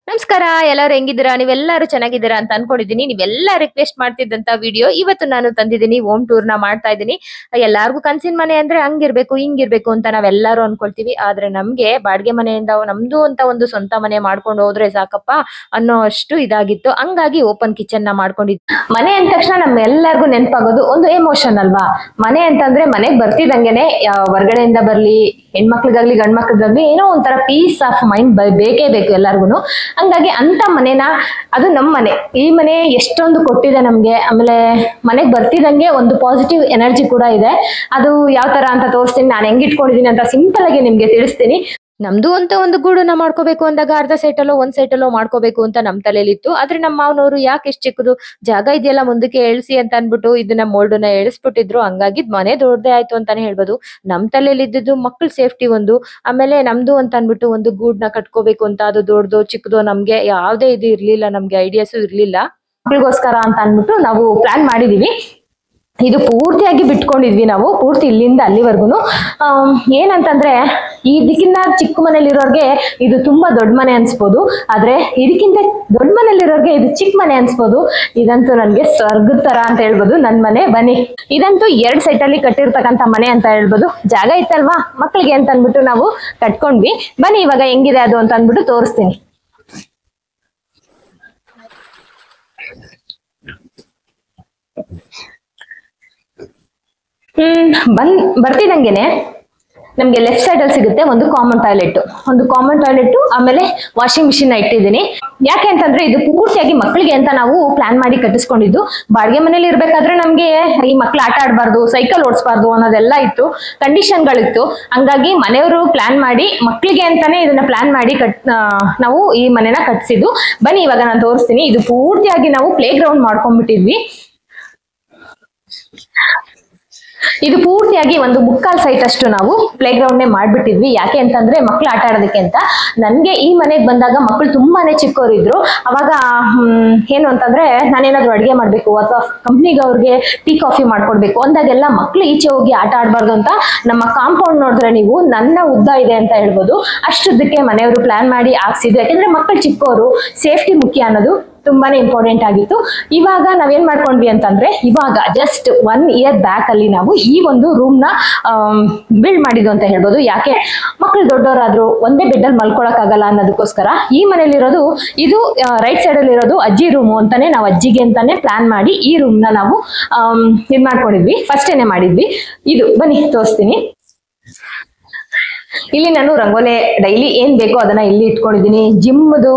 ನಮಸ್ಕಾರ, ಎಲ್ಲರೂ ಹೆಂಗಿದ್ದೀರಾ? ನೀವೆಲ್ಲರೂ ಚೆನ್ನಾಗಿದ್ದೀರಾ ಅಂತ ಅನ್ಕೊಂಡಿದೀನಿ. ನೀವೆಲ್ಲ ರಿಕ್ವೆಸ್ಟ್ ಮಾಡ್ತಿದ್ದಂತ ವಿಡಿಯೋ ಇವತ್ತು ನಾನು ತಂದಿದ್ದೀನಿ. ಹೋಮ್ ಟೂರ್ ನ ಮಾಡ್ತಾ ಇದ್ದೀನಿ. ಎಲ್ಲಾರ್ಗು ಕನ್ಸಿನ ಮನೆ ಅಂದ್ರೆ ಹಂಗಿರ್ಬೇಕು ಹಿಂಗಿರ್ಬೇಕು ಅಂತ ನಾವೆಲ್ಲರೂ ಅನ್ಕೊಳ್ತೀವಿ. ಆದ್ರೆ ನಮ್ಗೆ ಬಾಡಿಗೆ ಮನೆಯಿಂದ ನಮ್ದು ಅಂತ ಒಂದು ಸ್ವಂತ ಮನೆ ಮಾಡ್ಕೊಂಡು ಹೋದ್ರೆ ಸಾಕಪ್ಪ ಅನ್ನೋ ಅಷ್ಟು ಇದಾಗಿತ್ತು. ಹಂಗಾಗಿ ಓಪನ್ ಕಿಚನ್ ನ ಮಾಡ್ಕೊಂಡಿದ್ವಿ. ಮನೆ ಅಂದ ತಕ್ಷಣ ನಮ್ಮೆಲ್ಲರಿಗೂ ನೆನಪಾಗೋದು ಒಂದು ಎಮೋಷನ್ ಅಲ್ವಾ? ಮನೆ ಅಂತಂದ್ರೆ ಮನೆಗ್ ಬರ್ತಿದಂಗೆನೆ ಹೊರ್ಗಡೆಯಿಂದ ಬರ್ಲಿ, ಹೆಣ್ಮಕ್ಳಿಗಾಗ್ಲಿ ಗಂಡ್ ಮಕ್ಳಿಗಾಗ್ಲಿ ಏನೋ ಒಂಥರ ಪೀಸ್ ಆಫ್ ಮೈಂಡ್ ಬೇಕೇ ಬೇಕು ಎಲ್ಲಾರ್ಗುನು. ಹಂಗಾಗಿ ಅಂತ ಮನೆನ, ಅದು ನಮ್ಮ ಮನೆ, ಈ ಮನೆ ಎಷ್ಟೊಂದು ಕೊಟ್ಟಿದೆ ನಮ್ಗೆ. ಆಮೇಲೆ ಮನೆಗ್ ಬರ್ತಿದಂಗೆ ಒಂದು ಪಾಸಿಟಿವ್ ಎನರ್ಜಿ ಕೂಡ ಇದೆ. ಅದು ಯಾವ ತರ ಅಂತ ತೋರಿಸ್ತೀನಿ, ನಾನು ಹೆಂಗ್ ಇಟ್ಕೊಂಡಿದೀನಿ ಅಂತ ಸಿಂಪಲ್ ಆಗಿ ನಿಮ್ಗೆ ತಿಳಿಸ್ತೀನಿ. ನಮ್ದು ಅಂತ ಒಂದು ಗೂಡನ್ನ ಮಾಡ್ಕೋಬೇಕು ಅಂದಾಗ ಅರ್ಧ ಸೈಟಲ್ಲೋ ಒಂದ್ ಸೈಟಲ್ಲೋ ಮಾಡ್ಕೋಬೇಕು ಅಂತ ನಮ್ ತಲೆಯಲ್ಲಿತ್ತು. ಆದ್ರೆ ನಮ್ಮ ಮಾವನವರು ಯಾಕೆ ಇಷ್ಟ ಚಿಕ್ಕದು ಜಾಗ ಇದೆಯಲ್ಲ ಮುಂದಕ್ಕೆ ಎಳ್ಸಿ ಅಂತ ಅನ್ಬಿಟ್ಟು ಇದನ್ನ ಮೋಲ್ಡನ್ನ ಎಳಿಸ್ಬಿಟ್ಟಿದ್ರು. ಹಂಗಾಗಿ ಮನೆ ದೊಡ್ಡದೇ ಆಯ್ತು ಅಂತಾನೆ ಹೇಳ್ಬೋದು. ನಮ್ ತಲೆಯಲ್ಲಿ ಇದ್ದಿದ್ದು ಮಕ್ಳ ಸೇಫ್ಟಿ ಒಂದು, ಆಮೇಲೆ ನಮ್ದು ಅಂತ ಅನ್ಬಿಟ್ಟು ಒಂದು ಗೂಡ್ನ ಕಟ್ಕೋಬೇಕು ಅಂತ. ಅದು ದೊಡ್ಡದು ಚಿಕ್ಕದು ನಮ್ಗೆ ಯಾವ್ದೇ ಇದು ಇರ್ಲಿಲ್ಲ, ನಮ್ಗೆ ಐಡಿಯಾಸು ಇರ್ಲಿಲ್ಲ. ಮಕ್ಳಿಗೋಸ್ಕರ ಅಂತ ಅನ್ಬಿಟ್ಟು ನಾವು ಪ್ಲಾನ್ ಮಾಡಿದೀವಿ. ಇದು ಪೂರ್ತಿಯಾಗಿ ಬಿಟ್ಕೊಂಡಿದ್ವಿ ನಾವು, ಪೂರ್ತಿ ಇಲ್ಲಿಂದ ಅಲ್ಲಿವರೆಗೂ. ಏನಂತಂದ್ರೆ ಇದಕ್ಕಿಂತ ಚಿಕ್ಕ ಮನೇಲಿರೋರ್ಗೆ ಇದು ತುಂಬಾ ದೊಡ್ಡ ಮನೆ ಅನ್ಸ್ಬೋದು, ಆದ್ರೆ ಇದಕ್ಕಿಂತ ದೊಡ್ಡ ಮನೇಲಿರೋರ್ಗೆ ಇದು ಚಿಕ್ಕ ಮನೆ ಅನ್ಸ್ಬೋದು. ಇದಂತೂ ನನ್ಗೆ ಸ್ವರ್ಗದ ತರ ಅಂತ ಹೇಳ್ಬೋದು ನನ್ ಮನೆ. ಬನ್ನಿ, ಇದಂತೂ 2 ಸೈಟ್ ಅಲ್ಲಿ ಕಟ್ಟಿರ್ತಕ್ಕಂಥ ಮನೆ ಅಂತ ಹೇಳ್ಬೋದು. ಜಾಗ ಇತ್ತಲ್ವಾ ಮಕ್ಳಿಗೆ ಅಂತ ಅನ್ಬಿಟ್ಟು ನಾವು ಕಟ್ಕೊಂಡ್ವಿ. ಬನ್ನಿ ಇವಾಗ ಹೆಂಗಿದೆ ಅದು ಅಂತ ಅನ್ಬಿಟ್ಟು ತೋರಿಸ್ತೀನಿ. ಬರ್ತಿದಂಗೆನೆ ನಮ್ಗೆ ಲೆಫ್ಟ್ ಸೈಡ್ ಅಲ್ಲಿ ಸಿಗುತ್ತೆ ಒಂದು ಕಾಮನ್ ಟಾಯ್ಲೆಟ್, ಆಮೇಲೆ ವಾಷಿಂಗ್ ಮಿಷಿನ್ ಇಟ್ಟಿದ್ದೀನಿ. ಯಾಕೆ ಅಂತಂದ್ರೆ ಇದು ಪೂರ್ತಿಯಾಗಿ ಮಕ್ಕಳಿಗೆ ಅಂತ ನಾವು ಪ್ಲಾನ್ ಮಾಡಿ ಕಟ್ಟಿಸ್ಕೊಂಡಿದ್ದು. ಬಾಡಿಗೆ ಮನೇಲಿ ಇರ್ಬೇಕಾದ್ರೆ ನಮ್ಗೆ ಈ ಮಕ್ಳು ಆಟ ಆಡ್ಬಾರ್ದು, ಸೈಕಲ್ ಓಡಿಸ್ಬಾರ್ದು ಅನ್ನೋದೆಲ್ಲ ಇತ್ತು, ಕಂಡೀಷನ್ಗಳಿತ್ತು. ಹಂಗಾಗಿ ಮನೆಯವರು ಪ್ಲಾನ್ ಮಾಡಿ ಮಕ್ಕಳಿಗೆ ಅಂತಾನೆ ಇದನ್ನ ಪ್ಲಾನ್ ಮಾಡಿ ನಾವು ಈ ಮನೆನ ಕಟ್ಸಿದ್ದು. ಬನ್ನಿ ಇವಾಗ ನಾನು ತೋರಿಸ್ತೀನಿ. ಇದು ಪೂರ್ತಿಯಾಗಿ ನಾವು ಪ್ಲೇ ಗ್ರೌಂಡ್ ಮಾಡ್ಕೊಂಡ್ಬಿಟ್ಟಿದ್ವಿ. ಇದು ಪೂರ್ತಿಯಾಗಿ ಒಂದು 3/4 ಸೈಟ್ ಅಷ್ಟು ನಾವು ಪ್ಲೇ ಗ್ರೌಂಡ್ ಮಾಡ್ಬಿಟ್ಟಿದ್ವಿ. ಯಾಕೆ ಅಂತಂದ್ರೆ ಮಕ್ಳು ಆಟ ಆಡೋದಕ್ಕೆ ಅಂತ. ನನ್ಗೆ ಈ ಮನೆಗೆ ಬಂದಾಗ ಮಕ್ಳು ತುಂಬಾನೇ ಚಿಕ್ಕವರಿದ್ರು. ಅವಾಗ ಏನು ಅಂತಂದ್ರೆ ನಾನೇನಾದ್ರು ಅಡ್ಗೆ ಮಾಡ್ಬೇಕು ಅಥವಾ ಕಂಪ್ನಿಗೆ ಅವ್ರಿಗೆ ಟೀ ಕಾಫಿ ಮಾಡ್ಕೊಡ್ಬೇಕು ಅಂದಾಗೆಲ್ಲ ಮಕ್ಳು ಈಚೆ ಹೋಗಿ ಆಟ ಆಡ್ಬಾರ್ದು ಅಂತ ನಮ್ಮ ಕಾಂಪೌಂಡ್ ನೋಡಿದ್ರೆ ನೀವು ನನ್ನ ಉದ್ದ ಇದೆ ಅಂತ ಹೇಳ್ಬೋದು, ಅಷ್ಟುದ್ದಕ್ಕೆ ಮನೆಯವರು ಪ್ಲಾನ್ ಮಾಡಿ ಹಾಕ್ಸಿದ್ರು. ಯಾಕಂದ್ರೆ ಮಕ್ಕಳು ಚಿಕ್ಕವರು, ಸೇಫ್ಟಿ ಮುಖ್ಯ ಅನ್ನೋದು ತುಂಬಾನೇ ಇಂಪಾರ್ಟೆಂಟ್ ಆಗಿತ್ತು. ಇವಾಗ ನಾವೇನ್ ಮಾಡ್ಕೊಂಡ್ವಿ ಅಂತಂದ್ರೆ, ಇವಾಗ ಜಸ್ಟ್ 1 ಇಯರ್ ಬ್ಯಾಕ್ ಅಲ್ಲಿ ನಾವು ಈ ಒಂದು ರೂಮ್ ನ ಬಿಲ್ಡ್ ಮಾಡಿದ್ವು ಅಂತ ಹೇಳ್ಬೋದು. ಯಾಕೆ ಮಕ್ಳು ದೊಡ್ಡವರಾದ್ರು ಒಂದೇ ಬೆಡ್ ಅಲ್ಲಿ ಮಲ್ಕೊಳಕ್ ಆಗಲ್ಲ ಅನ್ನೋದಕ್ಕೋಸ್ಕರ ಈ ಮನೇಲಿರೋದು ಇದು ರೈಟ್ ಸೈಡ್ ಅಲ್ಲಿ ಇರೋದು ಅಜ್ಜಿ ರೂಮು ಅಂತಾನೆ, ನಾವು ಅಜ್ಜಿಗೆ ಅಂತಾನೆ ಪ್ಲಾನ್ ಮಾಡಿ ಈ ರೂಮ್ ನ ನಾವು ಇದ್ ಮಾಡ್ಕೊಂಡಿದ್ವಿ. ಫಸ್ಟ್ ಏನೇ ಮಾಡಿದ್ವಿ ಇದು. ಬನ್ನಿ ತೋರಿಸ್ತೀನಿ. ಇಲ್ಲಿ ನಾನು ರಂಗೋಲೆ ಡೈಲಿ ಏನ್ ಬೇಕೋ ಅದನ್ನ ಇಲ್ಲಿ ಇಟ್ಕೊಂಡಿದ್ದೀನಿ. ಜಿಮ್ದು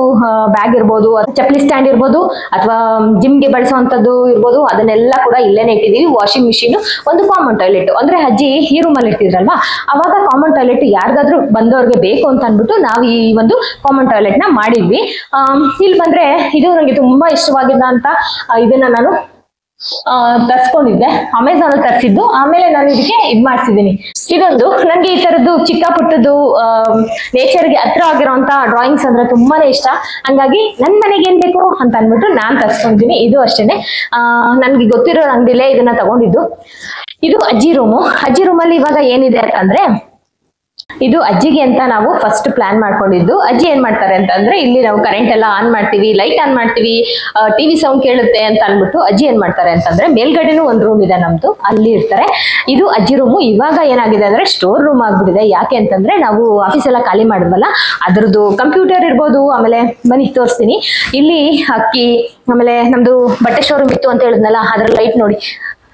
ಬ್ಯಾಗ್ ಇರ್ಬೋದು, ಚಪ್ಪಲಿ ಸ್ಟ್ಯಾಂಡ್ ಇರ್ಬೋದು, ಅಥವಾ ಜಿಮ್ಗೆ ಬಳಸುವಂತದ್ದು ಇರ್ಬೋದು, ಅದನ್ನೆಲ್ಲ ಕೂಡ ಇಲ್ಲೇನೆ ಇಟ್ಟಿದೀವಿ. ವಾಷಿಂಗ್ ಮಿಷಿನ್, ಒಂದು ಕಾಮನ್ ಟಾಯ್ಲೆಟ್. ಅಂದ್ರೆ ಅಜ್ಜಿ ಈ ರೂಮ್ ಅಲ್ಲಿ ಇರ್ತಿದ್ರಲ್ವಾ, ಅವಾಗ ಕಾಮನ್ ಟಾಯ್ಲೆಟ್ ಯಾರಿಗಾದ್ರೂ ಬಂದವ್ರಿಗೆ ಬೇಕು ಅಂತ ಅನ್ಬಿಟ್ಟು ನಾವು ಈ ಒಂದು ಕಾಮನ್ ಟಾಯ್ಲೆಟ್ ನ ಮಾಡಿದ್ವಿ. ಇಲ್ಲಿ ಬಂದ್ರೆ ಇದು ನಂಗೆ ತುಂಬಾ ಇಷ್ಟವಾಗಿದ್ದ ಅಂತ ಇದನ್ನ ನಾನು ತರ್ಸ್ಕೊಂಡಿದ್ದೆ, ಅಮೆಝಾನ್ ಅಲ್ಲಿ ತರಿಸಿದ್ದು. ಆಮೇಲೆ ನಾನು ಇದಕ್ಕೆ ಇದ್ ಮಾಡ್ಸಿದ್ದೀನಿ. ಇದೊಂದು ನಂಗೆ ಈ ತರದ್ದು ಚಿಕ್ಕ ಪುಟ್ಟದ್ದು ನೇಚರ್ಗೆ ಹತ್ರ ಆಗಿರೋಂತ ಡ್ರಾಯಿಂಗ್ಸ್ ಅಂದ್ರೆ ತುಂಬಾನೇ ಇಷ್ಟ. ಹಂಗಾಗಿ ನನ್ ಮನೆಗೆ ಏನ್ ಬೇಕು ಅಂತ ಅನ್ಬಿಟ್ಟು ನಾನ್ ತರ್ಸ್ಕೊಂಡಿದ್ದೀನಿ. ಇದು ಅಷ್ಟೇನೆ ನನ್ಗೆ ಗೊತ್ತಿರೋ ಅಂಗಡಿಲೇ ಇದನ್ನ ತಗೊಂಡಿದ್ದು. ಇದು ಅಜ್ಜಿ ರೂಮಲ್ಲಿ ಇವಾಗ ಏನಿದೆ ಅಂತಂದ್ರೆ, ಇದು ಅಜ್ಜಿಗೆ ಅಂತ ನಾವು ಫಸ್ಟ್ ಪ್ಲಾನ್ ಮಾಡ್ಕೊಂಡಿದ್ದು. ಅಜ್ಜಿ ಏನ್ ಮಾಡ್ತಾರೆ ಅಂತಂದ್ರೆ, ಇಲ್ಲಿ ನಾವು ಕರೆಂಟ್ ಎಲ್ಲ ಆನ್ ಮಾಡ್ತೀವಿ, ಲೈಟ್ ಆನ್ ಮಾಡ್ತೀವಿ, ಟಿವಿ ಸೌಂಡ್ ಕೇಳುತ್ತೆ ಅಂತ ಅನ್ಬಿಟ್ಟು ಅಜ್ಜಿ ಏನ್ ಮಾಡ್ತಾರೆ ಅಂತಂದ್ರೆ, ಮೇಲ್ಗಡೆನೂ ಒಂದು ರೂಮ್ ಇದೆ ನಮ್ದು, ಅಲ್ಲಿ ಇರ್ತಾರೆ. ಇದು ಅಜ್ಜಿ ರೂಮು. ಇವಾಗ ಏನಾಗಿದೆ ಅಂದ್ರೆ ಸ್ಟೋರ್ ರೂಮ್ ಆಗ್ಬಿಟ್ಟಿದೆ. ಯಾಕೆ ಅಂತಂದ್ರೆ ನಾವು ಆಫೀಸ್ ಎಲ್ಲ ಖಾಲಿ ಮಾಡಿದ್ವಲ್ಲ, ಅದ್ರದ್ದು ಕಂಪ್ಯೂಟರ್ ಇರ್ಬೋದು. ಆಮೇಲೆ ಬನ್ನಿ ತೋರಿಸ್ತೀನಿ. ಇಲ್ಲಿ ಅಕ್ಕಿ, ಆಮೇಲೆ ನಮ್ದು ಬಟ್ಟೆ ಶೋರೂಮ್ ಇತ್ತು ಅಂತ ಹೇಳಿದ್ನಲ್ಲ, ಅದ್ರ ಲೈಟ್ ನೋಡಿ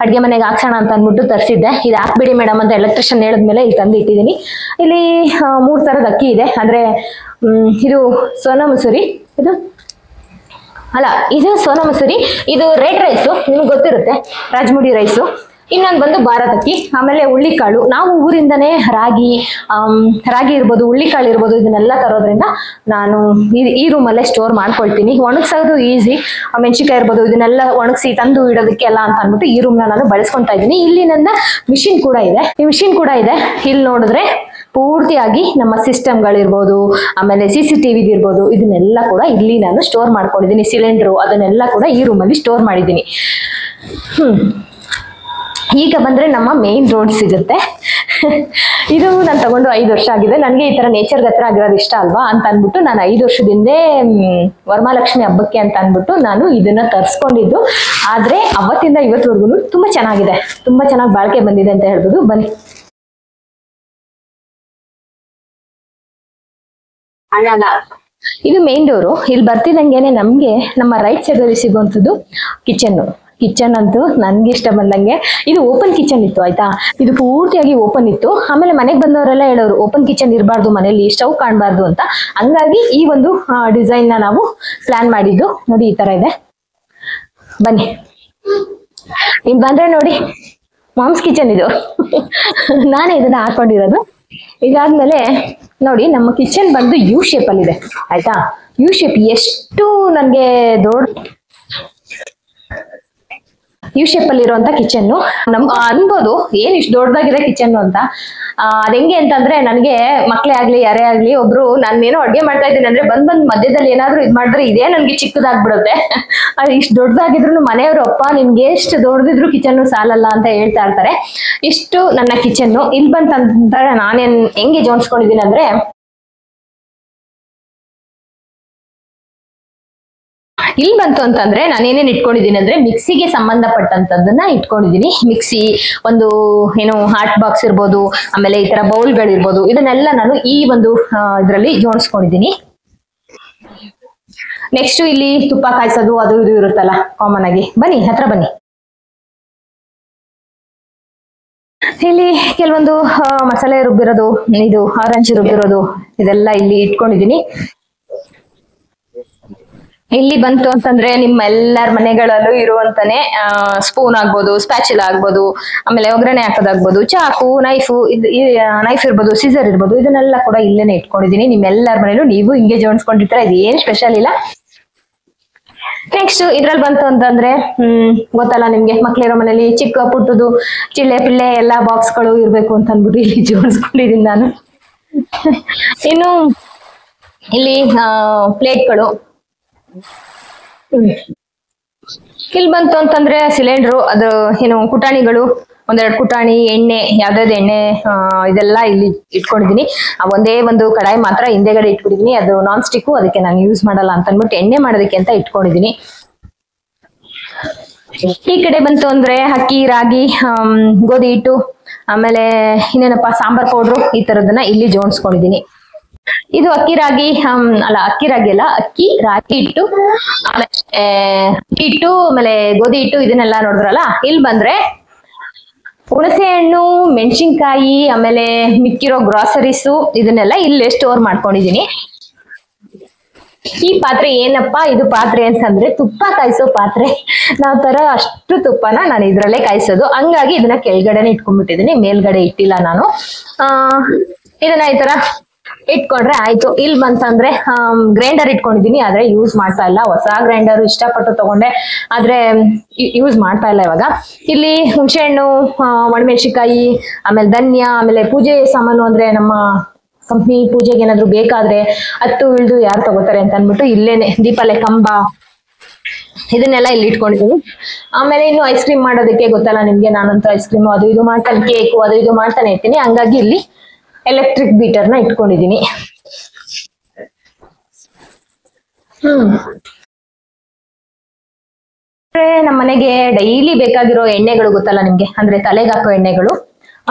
ಅಡ್ಗೆ ಮನೆಗೆ ಹಾಕ್ಸೋಣ ಅಂತ ಅಂದ್ಬಿಟ್ಟು ತರಿಸಿದ್ದೆ. ಇದು ಹಾಕ್ಬಿಡಿ ಮೇಡಮ್ ಅಂತ ಎಲೆಕ್ಟ್ರಿಷಿಯನ್ ಹೇಳಿದ್ಮೇಲೆ ಇಲ್ಲಿ ತಂದು ಇಟ್ಟಿದ್ದೀನಿ. ಇಲ್ಲಿ 3 ತರದ ಅಕ್ಕಿ ಇದೆ. ಅಂದ್ರೆ ಇದು ಸೋನಾ ಮಸೂರಿ, ಇದು ಸೋನಾ ಮಸೂರಿ, ಇದು ರೆಡ್ ರೈಸು, ನಿಮ್ಗೆ ಗೊತ್ತಿರುತ್ತೆ, ರಾಜಮುಡಿ ರೈಸು. ಇನ್ನೊಂದು ಬಂದು ಭಾರತ್ ಅಕ್ಕಿ, ಆಮೇಲೆ ಹುಳ್ಳಿಕಾಳು. ನಾವು ಊರಿಂದನೇ ರಾಗಿ ಇರ್ಬೋದು, ಹುಳ್ಳಿಕಾಳು ಇರ್ಬೋದು, ಇದನ್ನೆಲ್ಲ ತರೋದ್ರಿಂದ ನಾನು ಈ ರೂಮಲ್ಲೇ ಸ್ಟೋರ್ ಮಾಡ್ಕೊಳ್ತೀನಿ. ಒಣಗ್ಸೋದು ಈಸಿ. ಮೆಣಸಿನ್ಕಾಯಿ ಇರ್ಬೋದು, ಇದನ್ನೆಲ್ಲ ಒಣಗಿಸಿ ತಂದು ಇಡೋದಕ್ಕೆಲ್ಲ ಅಂತ ಅಂದ್ಬಿಟ್ಟು ಈ ರೂಮ್ನ ನಾನು ಬಳಸ್ಕೊತಾ ಇದ್ದೀನಿ. ಇಲ್ಲಿ ನನ್ನ ಮಿಷಿನ್ ಕೂಡ ಇದೆ. ಇಲ್ಲಿ ನೋಡಿದ್ರೆ ಪೂರ್ತಿಯಾಗಿ ನಮ್ಮ ಸಿಸ್ಟಮ್ಗಳಿರ್ಬೋದು, ಆಮೇಲೆ CCTV ಇರ್ಬೋದು, ಇದನ್ನೆಲ್ಲ ಕೂಡ ಇಲ್ಲಿ ನಾನು ಸ್ಟೋರ್ ಮಾಡ್ಕೊಂಡಿದ್ದೀನಿ. ಸಿಲಿಂಡ್ರು ಅದನ್ನೆಲ್ಲ ಕೂಡ ಈ ರೂಮಲ್ಲಿ ಸ್ಟೋರ್ ಮಾಡಿದ್ದೀನಿ. ಈಗ ಬಂದ್ರೆ ನಮ್ಮ ಮೇನ್ ರೋಡ್ ಸಿಗುತ್ತೆ. ಇದು ನಾನು ತಗೊಂಡು 5 ವರ್ಷ ಆಗಿದೆ. ನನಗೆ ಈ ತರ ನೇಚರ್ ಹತ್ರ ಆಗಿರೋದು ಇಷ್ಟ ಅಲ್ವಾ ಅಂತ ಅನ್ಬಿಟ್ಟು ನಾನು 5 ವರ್ಷದಿಂದ ವರಮಹಾಲಕ್ಷ್ಮಿ ಹಬ್ಬಕ್ಕೆ ಅಂತ ಅನ್ಬಿಟ್ಟು ನಾನು ಇದನ್ನ ತರಿಸ್ಕೊಂಡಿದ್ದು. ಆದ್ರೆ ಅವತ್ತಿಂದ ಇವತ್ತವರೆಗೂ ತುಂಬಾ ಚೆನ್ನಾಗಿದೆ, ತುಂಬಾ ಚೆನ್ನಾಗಿ ಬಾಳಿಕೆ ಬಂದಿದೆ ಅಂತ ಹೇಳ್ಬೋದು. ಬನ್ನಿ. ಇದು ಮೇನ್ ಡೋರು. ಇಲ್ಲಿ ಬರ್ತಿದಂಗೆನೆ ನಮ್ಗೆ ನಮ್ಮ ರೈಟ್ ಸೈಡ್ ಅಲ್ಲಿ ಸಿಗುವಂತದ್ದು ಕಿಚನ್ ಅಂತೂ ನನ್ಗೆ ಇಷ್ಟ ಬಂದಂಗೆ. ಇದು ಓಪನ್ ಕಿಚನ್ ಇತ್ತು ಆಯ್ತಾ, ಇದು ಪೂರ್ತಿಯಾಗಿ ಓಪನ್ ಇತ್ತು. ಆಮೇಲೆ ಮನೆಗೆ ಬಂದವರೆಲ್ಲ ಹೇಳೋರು ಓಪನ್ ಕಿಚನ್ ಇರಬಾರ್ದು ಮನೇಲಿ, ಸ್ಟವ್ ಕಾಣಬಾರ್ದು ಅಂತ. ಹಂಗಾಗಿ ಈ ಒಂದು ಡಿಸೈನ್ ನ ನಾವು ಪ್ಲಾನ್ ಮಾಡಿದ್ದು. ನೋಡಿ ಈ ತರ ಇದೆ. ಬನ್ನಿ ಇಲ್ಲಿ ಬಂದ್ರೆ ನೋಡಿ ಮಾಮ್ಸ್ ಕಿಚನ್ ಇದು. ನಾನೇ ಇದನ್ನ ಹಾಕೊಂಡಿರೋದು. ಇದಾದ್ಮೇಲೆ ನೋಡಿ ನಮ್ಮ ಕಿಚನ್ ಬಂದು ಯು ಶೇಪ್ ಅಲ್ಲಿ ಇದೆ ಆಯ್ತಾ. ಯು ಶೇಪ್ ಎಷ್ಟು ನನ್ಗೆ ಯು ಶೇಪ್ ಅಲ್ಲಿ ಇರುವಂತ ಕಿಚನ್ ನಮ್ಗೆ ಅನ್ಬೋದು ಏನ್ ಇಷ್ಟು ದೊಡ್ಡದಾಗಿದೆ ಕಿಚನ್ ಅಂತ. ಅದ್ ಹೆಂಗೆ ಅಂತಂದ್ರೆ ನನಗೆ ಮಕ್ಳೇ ಆಗ್ಲಿ ಯಾರೇ ಆಗ್ಲಿ ಒಬ್ರು ನಾನೇನೋ ಅಡ್ಗೆ ಮಾಡ್ತಾ ಇದ್ದೀನಿ ಅಂದ್ರೆ ಬಂದ್ ಮಧ್ಯದಲ್ಲಿ ಏನಾದ್ರು ಇದ್ ಮಾಡಿದ್ರೆ ಇದೇ ನನ್ಗೆ ಚಿಕ್ಕದಾಗ್ಬಿಡುತ್ತೆ. ಅದು ಇಷ್ಟು ದೊಡ್ಡದಾಗಿದ್ರು ಮನೆಯವರು ಅಪ್ಪ ನಿನ್ಗೆ ಎಷ್ಟು ದೊಡ್ಡದಿದ್ರು ಕಿಚನ್ ಸಾಲಲ್ಲ ಅಂತ ಹೇಳ್ತಾ ಇರ್ತಾರೆ. ಇಷ್ಟು ನನ್ನ ಕಿಚನ್. ಇಲ್ಲಿ ಬಂತಂದ್ರೆ ನಾನೇನ್ ಹೆಂಗೆ ಜೋಡಿಸ್ಕೊಂಡಿದ್ದೀನಿ ಅಂದ್ರೆ ಇಲ್ಲಿ ಬಂತು ಅಂತಂದ್ರೆ ನಾನು ಏನೇನ್ ಇಟ್ಕೊಂಡಿದ್ದೀನಿ ಅಂದ್ರೆ ಮಿಕ್ಸಿಗೆ ಸಂಬಂಧಪಟ್ಟಂತದನ್ನ ಇಟ್ಕೊಂಡಿದ್ದೀನಿ. ಮಿಕ್ಸಿ, ಒಂದು ಏನು ಹಾಟ್ ಬಾಕ್ಸ್ ಇರ್ಬೋದು, ಆಮೇಲೆ ಈ ತರ ಬೌಲ್ಗಳಿರ್ಬೋದು, ಇದನ್ನೆಲ್ಲ ನಾನು ಈ ಒಂದು ಇದ್ರಲ್ಲಿ ಜೋಡಿಸ್ಕೊಂಡಿದ್ದೀನಿ. ನೆಕ್ಸ್ಟ್ ಇಲ್ಲಿ ತುಪ್ಪ ಕಾಯಿಸೋದು ಅದು ಇದು ಇರುತ್ತಲ್ಲ ಕಾಮನ್ ಆಗಿ. ಬನ್ನಿ ಹತ್ರ ಬನ್ನಿ. ಇಲ್ಲಿ ಕೆಲವೊಂದು ಮಸಾಲೆ ರುಬ್ಬಿರೋದು, ಇದು ಆರೆಂಜ್ ರುಬ್ಬಿರೋದು, ಇದೆಲ್ಲ ಇಲ್ಲಿ ಇಟ್ಕೊಂಡಿದ್ದೀನಿ. ಇಲ್ಲಿ ಬಂತು ಅಂತಂದ್ರೆ ನಿಮ್ಮ ಎಲ್ಲರ ಮನೆಗಳಲ್ಲೂ ಇರುವಂತಾನೆ ಸ್ಪೂನ್ ಆಗ್ಬೋದು, ಸ್ಪ್ಯಾಚುಲಾ ಆಗ್ಬೋದು, ಆಮೇಲೆ ಒಗ್ಗರಣೆ ಹಾಕೋದಾಗ್ಬೋದು, ಚಾಕು, ನೈಫ್ ಇರ್ಬೋದು, ಸೀಸರ್ ಇರ್ಬೋದು, ಇದನ್ನೆಲ್ಲ ಕೂಡ ಇಲ್ಲೇನೆ ಇಟ್ಕೊಂಡಿದ್ದೀನಿ. ನಿಮ್ಮೆಲ್ಲರ ಮನೇಲೂ ನೀವು ಹಿಂಗೆ ಜೋಡಿಸ್ಕೊಂಡಿರ್ತಾರೆ. ಇದು ಏನ್ ಸ್ಪೆಷಲ್ ಇಲ್ಲ. ನೆಕ್ಸ್ಟ್ ಇದ್ರಲ್ಲಿ ಬಂತು ಅಂತಂದ್ರೆ ಗೊತ್ತಲ್ಲ ನಿಮ್ಗೆ, ಮಕ್ಳಿರೋ ಮನೇಲಿ ಚಿಕ್ಕ ಪುಟ್ಟದು ಚಿಳ್ಳೆ ಪಿಳ್ಳೆ ಎಲ್ಲಾ ಬಾಕ್ಸ್ಗಳು ಇರ್ಬೇಕು ಅಂತ ಅಂದ್ಬಿಟ್ಟು ಇಲ್ಲಿ ಜೋಡಿಸ್ಕೊಂಡಿದ್ದೀನಿ ನಾನು. ಇನ್ನು ಇಲ್ಲಿ ಪ್ಲೇಟ್ಗಳು. ಇಲ್ಲಿ ಬಂತು ಅಂತಂದ್ರೆ ಸಿಲಿಂಡ್ರು, ಅದು ಏನು ಕುಟಾಣಿಗಳು, ಒಂದೆರಡು ಕುಟಾಣಿ, ಎಣ್ಣೆ, ಯಾವ್ದಾವ್ದು ಎಣ್ಣೆ, ಇದೆಲ್ಲ ಇಲ್ಲಿ ಇಟ್ಕೊಂಡಿದೀನಿ. ಒಂದೇ ಒಂದು ಕಡಾಯಿ ಮಾತ್ರ ಹಿಂದೆಗಡೆ ಇಟ್ಕೊಂಡಿದೀನಿ. ಅದು ನಾನ್ ಸ್ಟಿಕ್, ಅದಕ್ಕೆ ನಾನು ಯೂಸ್ ಮಾಡಲ್ಲ ಅಂತ ಅಂದ್ಬಿಟ್ಟು ಎಣ್ಣೆ ಮಾಡೋದಕ್ಕೆ ಅಂತ ಇಟ್ಕೊಂಡಿದೀನಿ. ಈ ಕಡೆ ಬಂತು ಅಂದ್ರೆ ಅಕ್ಕಿ, ರಾಗಿ, ಗೋಧಿ ಹಿಟ್ಟು, ಆಮೇಲೆ ಇನ್ನೇನಪ್ಪ ಸಾಂಬಾರ್ ಪೌಡ್ರು, ಈ ತರದನ್ನ ಇಲ್ಲಿ ಜೋಡಿಸ್ಕೊಂಡಿದೀನಿ. ಇದು ಅಕ್ಕಿ ರಾಗಿ ಹಿಟ್ಟು, ಆಮೇಲೆ ಗೋಧಿ ಹಿಟ್ಟು, ಇದನ್ನೆಲ್ಲ ನೋಡಿದ್ರಲ್ಲ. ಇಲ್ಲಿ ಬಂದ್ರೆ ಹುಣಸೆ ಹಣ್ಣು, ಮೆಣಸಿನ್ಕಾಯಿ, ಆಮೇಲೆ ಮಿಕ್ಕಿರೋ ಗ್ರಾಸರೀಸು, ಇದನ್ನೆಲ್ಲ ಇಲ್ಲೇ ಸ್ಟೋರ್ ಮಾಡ್ಕೊಂಡಿದೀನಿ. ಈ ಪಾತ್ರೆ ಏನಪ್ಪಾ ಇದು ಪಾತ್ರೆ ಅಂತಂದ್ರೆ ತುಪ್ಪ ಕಾಯಿಸೋ ಪಾತ್ರೆ. ನಾವ್ ತರ ಅಷ್ಟು ತುಪ್ಪನ ನಾನು ಇದ್ರಲ್ಲೇ ಕಾಯಿಸೋದು. ಹಂಗಾಗಿ ಇದನ್ನ ಕೆಳಗಡೆನೆ ಇಟ್ಕೊಂಡ್ಬಿಟ್ಟಿದೀನಿ, ಮೇಲ್ಗಡೆ ಇಟ್ಟಿಲ್ಲ ನಾನು. ಇದನ್ನ ಈ ತರ ಇಟ್ಕೊಂಡ್ರೆ ಆಯ್ತು. ಇಲ್ಲಿ ಬಂತಂದ್ರೆ ಗ್ರೈಂಡರ್ ಇಟ್ಕೊಂಡಿದೀನಿ, ಆದ್ರೆ ಯೂಸ್ ಮಾಡ್ತಾ ಇಲ್ಲ. ಹೊಸ ಗ್ರೈಂಡರ್ ಇಷ್ಟಪಟ್ಟು ತಗೊಂಡೆ, ಆದ್ರೆ ಯೂಸ್ ಮಾಡ್ತಾ ಇಲ್ಲ ಇವಾಗ. ಇಲ್ಲಿ ಹುಣಸೆ ಹಣ್ಣು, ಒಣಮೆಣಸಿನಕಾಯಿ, ಆಮೇಲೆ ಧನ್ಯ, ಆಮೇಲೆ ಪೂಜೆ ಸಾಮಾನು, ಅಂದ್ರೆ ನಮ್ಮ ಕಂಪ್ನಿ ಪೂಜೆಗೆ ಏನಾದ್ರು ಬೇಕಾದ್ರೆ ಹತ್ತು ಇಳ್ದು ಯಾರು ತಗೋತಾರೆ ಅಂತ ಅನ್ಬಿಟ್ಟು ಇಲ್ಲೇನೆ ದೀಪಾಲೆ ಕಂಬ, ಇದನ್ನೆಲ್ಲ ಇಲ್ಲಿ ಇಟ್ಕೊಂಡಿದೀನಿ. ಆಮೇಲೆ ಇನ್ನು ಐಸ್ ಕ್ರೀಮ್ ಮಾಡೋದಕ್ಕೆ ಗೊತ್ತಲ್ಲ ನಿಮ್ಗೆ, ನಾನಂತೂ ಐಸ್ ಕ್ರೀಮ್ ಅದು ಇದು ಮಾಡ್ತಾನೆ, ಕೇಕು ಅದು ಇದು ಮಾಡ್ತಾನೆ ಇರ್ತೀನಿ. ಹಂಗಾಗಿ ಇಲ್ಲಿ ಎಲೆಕ್ಟ್ರಿಕ್ ಬೀಟರ್ನ ಇಟ್ಕೊಂಡಿದೀನಿ. ನಮ್ಮ ಮನೆಗೆ ಡೈಲಿ ಬೇಕಾಗಿರೋ ಎಣ್ಣೆಗಳು ಗೊತ್ತಲ್ಲ ನಿಮ್ಗೆ, ಅಂದ್ರೆ ತಲೆಗೆ ಹಾಕೋ ಎಣ್ಣೆಗಳು.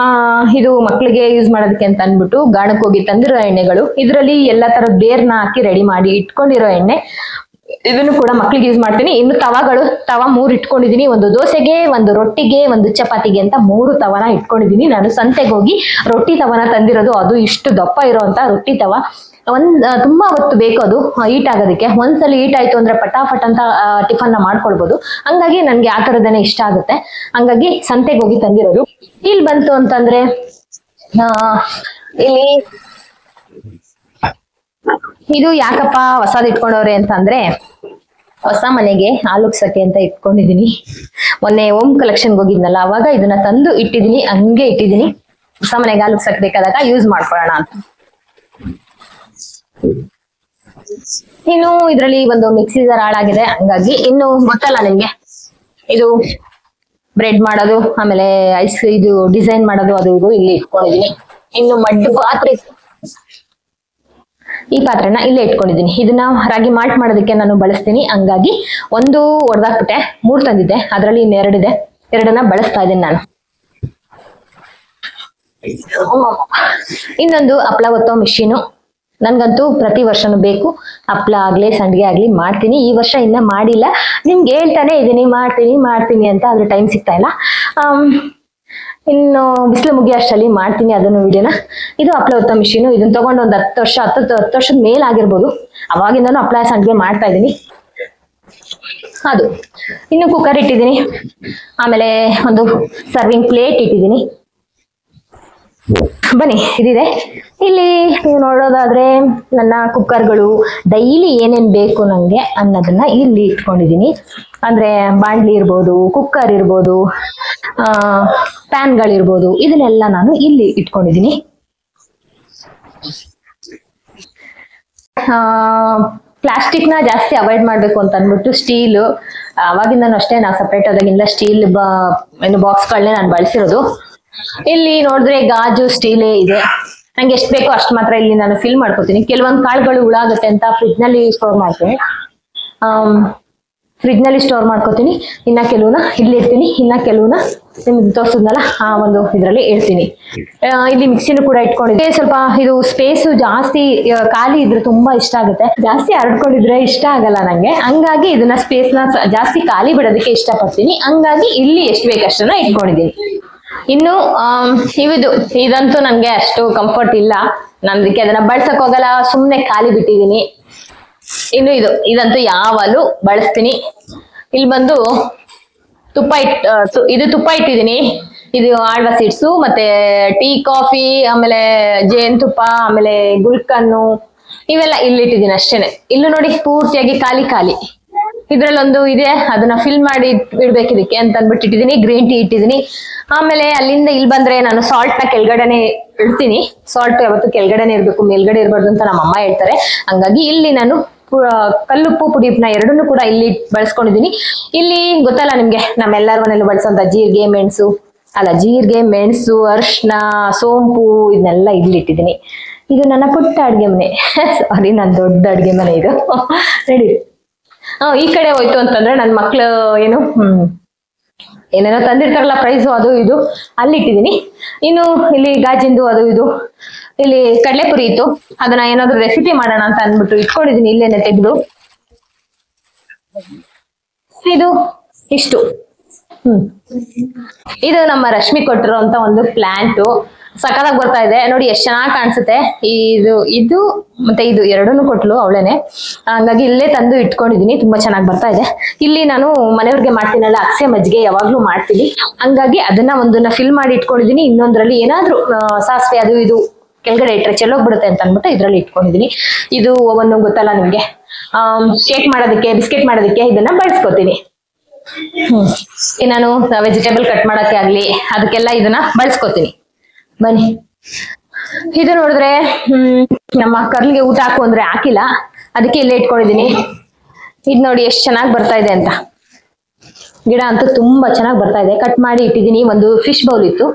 ಇದು ಮಕ್ಳಿಗೆ ಯೂಸ್ ಮಾಡೋದಕ್ಕೆ ಅಂತ ಅನ್ಬಿಟ್ಟು ಗಾಣಕ್ಕೆ ಹೋಗಿ ತಂದಿರೋ ಎಣ್ಣೆಗಳು. ಇದರಲ್ಲಿ ಎಲ್ಲಾ ತರದ ಬೇರ್ನ ಹಾಕಿ ರೆಡಿ ಮಾಡಿ ಇಟ್ಕೊಂಡಿರೋ ಎಣ್ಣೆ. ಇದನ್ನು ಕೂಡ ಮಕ್ಳಿಗೆ ಯೂಸ್ ಮಾಡ್ತೀನಿ. ಇನ್ನು ತವ 3 ಇಟ್ಕೊಂಡಿದೀನಿ. ಒಂದು ದೋಸೆಗೆ, ಒಂದು ರೊಟ್ಟಿಗೆ, ಒಂದು ಚಪಾತಿಗೆ ಅಂತ 3 ತವನ ಇಟ್ಕೊಂಡಿದೀನಿ. ನಾನು ಸಂತೆಗೆ ಹೋಗಿ ರೊಟ್ಟಿ ತವನ ತಂದಿರೋದು. ಅದು ಇಷ್ಟು ದಪ್ಪ ಇರೋಂತ ರೊಟ್ಟಿ ತವ. ತುಂಬಾ ಹೊತ್ತು ಬೇಕು ಅದು ಹೀಟ್ ಆಗೋದಕ್ಕೆ. ಒಂದ್ಸಲ ಹೀಟ್ ಆಯ್ತು ಅಂದ್ರೆ ಪಟಾಫಟ್ ಅಂತ ಟಿಫನ್ ನ ಮಾಡ್ಕೊಳ್ಬಹುದು. ಹಂಗಾಗಿ ನನ್ಗೆ ಆ ತರದನೇ ಇಷ್ಟ ಆಗುತ್ತೆ. ಹಂಗಾಗಿ ಸಂತೆಗೆ ಹೋಗಿ ತಂದಿರೋದು. ಇಲ್ಲಿ ಬಂತು ಅಂತಂದ್ರೆ ಇಲ್ಲಿ ಇದು ಯಾಕಪ್ಪ ಹೊಸದ್ ಇಟ್ಕೊಂಡವ್ರೆ ಅಂತಂದ್ರೆ, ಹೊಸ ಮನೆಗೆ ಹಾಲುಗ್ಸಕ್ಕೆ ಅಂತ ಇಟ್ಕೊಂಡಿದೀನಿ. ಮೊನ್ನೆ ಓಮ್ ಕಲೆಕ್ಷನ್ಗೆ ಹೋಗಿದ್ನಲ್ಲ, ಅವಾಗ ಇದನ್ನ ತಂದು ಇಟ್ಟಿದೀನಿ, ಹಂಗೆ ಇಟ್ಟಿದೀನಿ. ಹೊಸ ಮನೆಗೆ ಹಾಲುಗ್ಸಕ್ ಬೇಕಾದಾಗ ಯೂಸ್ ಮಾಡ್ಕೊಳ್ಳೋಣ ಅಂತ. ಇನ್ನು ಇದ್ರಲ್ಲಿ ಒಂದು ಮಿಕ್ಸಿ ಜಾರ್ ಹಾಳಾಗಿದೆ, ಹಂಗಾಗಿ ಇನ್ನು ಗೊತ್ತಲ್ಲ ನಿಮ್ಗೆ, ಇದು ಬ್ರೆಡ್ ಮಾಡೋದು, ಆಮೇಲೆ ಐಸ್ ಇದು ಡಿಸೈನ್ ಮಾಡೋದು ಅದು ಇದು ಇಲ್ಲಿ ಇಟ್ಕೊಂಡಿದೀನಿ. ಇನ್ನು ಮಡ್ಡು ಪಾತ್ರೆ, ಈ ಪಾತ್ರೆನ ಇಲ್ಲೇ ಇಟ್ಕೊಂಡಿದ್ದೀನಿ. ಇದನ್ನ ರಾಗಿ ಮಾಲ್ಟ್ ಮಾಡೋದಕ್ಕೆ ನಾನು ಬಳಸ್ತೀನಿ. ಹಂಗಾಗಿ ಒಂದು ಒಡೆದಾಕ್ಬಿಟ್ಟೆ, 3 ತಂದಿದ್ದೆ, ಅದರಲ್ಲಿ ಇನ್ನು 2 ಇದೆ, 2ನ್ನ ಬಳಸ್ತಾ ಇದ್ದೀನಿ ನಾನು. ಇನ್ನೊಂದು ಹಪ್ಪಳ ಒತ್ತೋ ಮಿಷಿನು, ನನ್ಗಂತೂ ಪ್ರತಿ ವರ್ಷನೂ ಬೇಕು. ಹಪ್ಪಳ ಆಗ್ಲಿ ಸಂಡಿಗೆ ಆಗ್ಲಿ ಮಾಡ್ತೀನಿ. ಈ ವರ್ಷ ಇನ್ನ ಮಾಡಿಲ್ಲ, ನಿಮ್ಗೆ ಹೇಳ್ತಾನೆ ಇದೀನಿ ಮಾಡ್ತೀನಿ ಅಂತ, ಆದ್ರೆ ಟೈಮ್ ಸಿಗ್ತಾ ಇಲ್ಲ. ಇನ್ನು ಬಿಸಿಲು ಮುಗಿಯೋ ಅಷ್ಟರಲ್ಲಿ ಮಾಡ್ತೀನಿ ಅದನ್ನು ವಿಡಿಯೋನ. ಇದು ಹಪ್ಪಳ ಒತ್ತೋ ಮಿಷಿನು, ಇದನ್ನ ತಗೊಂಡು ಒಂದು 10 ವರ್ಷ 10 ವರ್ಷದ ಮೇಲ್ ಆಗಿರ್ಬೋದು. ಅವಾಗಿಂದನೂ ಹಪ್ಪಳ ಸಂಡಿಗೆ ಮಾಡ್ತಾ ಇದ್ದೀನಿ. ಅದು ಇನ್ನು ಕುಕ್ಕರ್ ಇಟ್ಟಿದ್ದೀನಿ, ಆಮೇಲೆ ಒಂದು ಸರ್ವಿಂಗ್ ಪ್ಲೇಟ್ ಇಟ್ಟಿದ್ದೀನಿ. ಬನ್ನಿ, ಇದಿದೆ. ಇಲ್ಲಿ ನೀವು ನೋಡೋದಾದ್ರೆ ನನ್ನ ಕುಕ್ಕರ್ಗಳು ಡೈಲಿ ಏನೇನ್ ಬೇಕು ನಂಗೆ ಅನ್ನೋದನ್ನ ಇಲ್ಲಿ ಇಟ್ಕೊಂಡಿದೀನಿ. ಅಂದ್ರೆ ಬಾಂಡ್ಲಿ ಇರ್ಬೋದು, ಕುಕ್ಕರ್ ಇರ್ಬೋದು, ಪ್ಯಾನ್ಗಳಿರ್ಬೋದು, ಇದನ್ನೆಲ್ಲ ನಾನು ಇಲ್ಲಿ ಇಟ್ಕೊಂಡಿದೀನಿ. ಪ್ಲಾಸ್ಟಿಕ್ ನ ಜಾಸ್ತಿ ಅವಾಯ್ಡ್ ಮಾಡ್ಬೇಕು ಅಂತ ಅಂದ್ಬಿಟ್ಟು ಸ್ಟೀಲ್, ಅವಾಗಿಂದನೂ ಅಷ್ಟೇ ನಾವು ಸಪ್ರೇಟ್ ಆದಾಗಿಂದ ಸ್ಟೀಲ್ ಬಾಕ್ಸ್ಗಳನ್ನೇ ನಾನು ಬಳಸಿರೋದು. ಇಲ್ಲಿ ನೋಡಿದ್ರೆ ಗಾಜು ಸ್ಟೀಲೇ ಇದೆ. ನಂಗೆ ಎಷ್ಟು ಬೇಕೋ ಅಷ್ಟು ಮಾತ್ರ ಇಲ್ಲಿ ನಾನು ಫಿಲ್ ಮಾಡ್ಕೋತೀನಿ. ಕೆಲವೊಂದು ಕಾಳುಗಳು ಹುಳಾಗುತ್ತೆ ಅಂತ ಫ್ರಿಜ್ ನಲ್ಲಿ ಸ್ಟೋರ್ ಮಾಡ್ತೀನಿ. ಇನ್ನ ಕೆಲವನ್ನ ಇಲ್ಲಿ ಇಡ್ತೀನಿ, ಇನ್ನ ಕೆಲವನ್ನ ನಿಮ್ಗೆ ತೋರಿಸಿದ್ನಲ್ಲ ಆ ಒಂದು ಇದ್ರಲ್ಲಿ ಇಡ್ತೀನಿ. ಇಲ್ಲಿ ಮಿಕ್ಸಿನೂ ಕೂಡ ಇಟ್ಕೊಂಡಿದ್ದೆ. ಸ್ವಲ್ಪ ಇದು ಸ್ಪೇಸ್ ಜಾಸ್ತಿ ಖಾಲಿ ಇದ್ರೆ ತುಂಬಾ ಇಷ್ಟ ಆಗುತ್ತೆ, ಜಾಸ್ತಿ ಹರಡ್ಕೊಂಡಿದ್ರೆ ಇಷ್ಟ ಆಗಲ್ಲ ನಂಗೆ. ಹಂಗಾಗಿ ಇದನ್ನ ಸ್ಪೇಸ್ ನ ಜಾಸ್ತಿ ಖಾಲಿ ಬಿಡೋದಕ್ಕೆ ಇಷ್ಟಪಡ್ತೀನಿ. ಹಂಗಾಗಿ ಇಲ್ಲಿ ಎಷ್ಟು ಬೇಕಷ್ಟನ್ನ ಇಟ್ಕೊಂಡಿದ್ದೀನಿ. ಇನ್ನು ಇದಂತೂ ನನ್ಗೆ ಅಷ್ಟು ಕಂಫರ್ಟ್ ಇಲ್ಲ, ನಾನು ಅದಕ್ಕೆ ಅದನ್ನ ಬಳಸಕ್ ಹೋಗಲ್ಲ, ಸುಮ್ನೆ ಖಾಲಿ ಬಿಟ್ಟಿದೀನಿ. ಇನ್ನು ಇದಂತೂ ಯಾವಾಗಲೂ ಬಳಸ್ತೀನಿ. ಇಲ್ಲಿ ಬಂದು ತುಪ್ಪ ಇಟ್ಟಿದ್ದೀನಿ. ಇದು ಆಳ್ವಾ ಸೀಡ್ಸು, ಮತ್ತೆ ಟೀ ಕಾಫಿ, ಆಮೇಲೆ ಜೇನುತುಪ್ಪ, ಆಮೇಲೆ ಗುಲ್ಕನ್ನು, ಇವೆಲ್ಲ ಇಲ್ಲಿ ಇಟ್ಟಿದ್ದೀನಿ ಅಷ್ಟೇನೆ. ಇಲ್ಲೂ ನೋಡಿ ಪೂರ್ತಿಯಾಗಿ ಖಾಲಿ. ಇದ್ರಲ್ಲೊಂದು ಇದೆ, ಅದನ್ನ ಫಿಲ್ ಮಾಡಿ ಇಡ್ಬೇಕು ಇದಕ್ಕೆ ಅಂತ ಅಂದ್ಬಿಟ್ಟು ಇಟ್ಟಿದ್ದೀನಿ. ಗ್ರೀನ್ ಟೀ ಇಟ್ಟಿದ್ದೀನಿ. ಆಮೇಲೆ ಅಲ್ಲಿಂದ ಇಲ್ಲಿ ಬಂದ್ರೆ ನಾನು ಸಾಲ್ಟ್ ನ ಕೆಳಗಡೆನೆ ಇಡ್ತೀನಿ. ಸಾಲ್ಟ್ ಯಾವತ್ತು ಕೆಳಗಡೆನೆ ಇರ್ಬೇಕು, ಮೇಲ್ಗಡೆ ಇರಬಾರ್ದು ಅಂತ ನಮ್ಮ ಅಮ್ಮ ಹೇಳ್ತಾರೆ. ಹಂಗಾಗಿ ಇಲ್ಲಿ ನಾನು ಕಲ್ಲುಪ್ಪು ಪುಡಿನ ಎರಡನ್ನೂ ಕೂಡ ಇಲ್ಲಿ ಬಳಸ್ಕೊಂಡಿದ್ದೀನಿ. ಇಲ್ಲಿ ಗೊತ್ತಲ್ಲ ನಿಮ್ಗೆ, ನಮ್ಮೆಲ್ಲರ ಮನೇಲಿ ಬಳಸೋಂತ ಜೀರಿಗೆ ಮೆಣಸು, ಅರಿಶಿನ, ಸೋಂಪು, ಇದನ್ನೆಲ್ಲ ಇಲ್ಲಿ ಇಟ್ಟಿದ್ದೀನಿ. ಇದು ನನ್ನ ಪುಟ್ಟ ಅಡ್ಗೆ ಮನೆ. ಸಾರಿ, ನನ್ನ ದೊಡ್ಡ ಅಡ್ಗೆ ಮನೆ ಇದು. ರೆಡಿ. ಈ ಕಡೆ ಹೋಯ್ತು ಅಂತಂದ್ರೆ ನನ್ನ ಮಕ್ಳು ಏನೇನೋ ತಂದಿರ್ತಾರಲ್ಲ ಪ್ರೈಸು ಅದು ಇದು, ಅಲ್ಲಿ ಇಟ್ಟಿದ್ದೀನಿ. ಇನ್ನು ಇಲ್ಲಿ ಗಾಜಿಂದು ಅದು ಇದು, ಇಲ್ಲಿ ಕಡಲೆಪುರಿ ಇತ್ತು, ಅದನ್ನ ಏನಾದ್ರು ರೆಸಿಪಿ ಮಾಡೋಣ ಅಂತ ಅಂದ್ಬಿಟ್ಟು ಇಟ್ಕೊಂಡಿದೀನಿ ಇಲ್ಲೇನೆ ತೆಗೆದು. ಇದು ಇಷ್ಟು. ಇದು ನಮ್ಮ ರಶ್ಮಿ ಕೊಟ್ಟಿರೋಂತ ಒಂದು ಪ್ಲಾಂಟ್, ಸಕಲಾಗಿ ಬರ್ತಾ ಇದೆ ನೋಡಿ, ಎಷ್ಟು ಚೆನ್ನಾಗಿ ಕಾಣಿಸುತ್ತೆ. ಇದು ಮತ್ತೆ ಇದು ಎರಡನ್ನೂ ಕೊಟ್ಲು ಅವಳೇನೆ, ಹಂಗಾಗಿ ಇಲ್ಲೇ ತಂದು ಇಟ್ಕೊಂಡಿದೀನಿ. ತುಂಬಾ ಚೆನ್ನಾಗಿ ಬರ್ತಾ ಇದೆ. ಇಲ್ಲಿ ನಾನು ಮನೆಯವ್ರಿಗೆ ಮಾಡ್ತೀನಲ್ಲ ಅಕ್ಸೆ ಮಜ್ಜಿಗೆ, ಯಾವಾಗ್ಲೂ ಮಾಡ್ತೀನಿ. ಹಂಗಾಗಿ ಅದನ್ನ ಒಂದನ್ನ ಫಿಲ್ ಮಾಡಿ ಇಟ್ಕೊಂಡಿದೀನಿ. ಇನ್ನೊಂದ್ರಲ್ಲಿ ಏನಾದ್ರೂ ಸಾಸಿವೆ ಅದು ಇದು ಕೆಳಗಡೆ ಇಟ್ರೆ ಚೆಲ್ಲೋಗ್ಬಿಡುತ್ತೆ ಅಂತ ಅಂದ್ಬಿಟ್ಟು ಇದ್ರಲ್ಲಿ ಇಟ್ಕೊಂಡಿದೀನಿ. ಇದು ಓವನ್ ಗೊತ್ತಲ್ಲ ನಿಮ್ಗೆ, ಕೇಕ್ ಮಾಡೋದಕ್ಕೆ, ಬಿಸ್ಕೆಟ್ ಮಾಡೋದಕ್ಕೆ ಇದನ್ನ ಬಳಸ್ಕೊತೀನಿ. ನಾನು ವೆಜಿಟೇಬಲ್ ಕಟ್ ಮಾಡಕ್ಕೆ ಆಗ್ಲಿ ಅದಕ್ಕೆಲ್ಲ ಇದನ್ನ ಬಳಸ್ಕೊತೀನಿ. ಬನ್ನಿ, ಇದು ನೋಡಿದ್ರೆ ನಮ್ಮ ಕರ್ಲಿಗೆ ಊಟ ಹಾಕು ಅಂದ್ರೆ ಹಾಕಿಲ್ಲ, ಅದಕ್ಕೆ ಇಲ್ಲೇ ಇಟ್ಕೊಂಡಿದೀನಿ. ಇದು ನೋಡಿ ಎಷ್ಟು ಚೆನ್ನಾಗಿ ಬರ್ತಾ ಇದೆ ಅಂತ. ಗಿಡ ಅಂತೂ ತುಂಬಾ ಚೆನ್ನಾಗಿ ಬರ್ತಾ ಇದೆ. ಕಟ್ ಮಾಡಿ ಇಟ್ಟಿದ್ದೀನಿ. ಒಂದು ಫಿಶ್ ಬೌಲ್ ಇತ್ತು,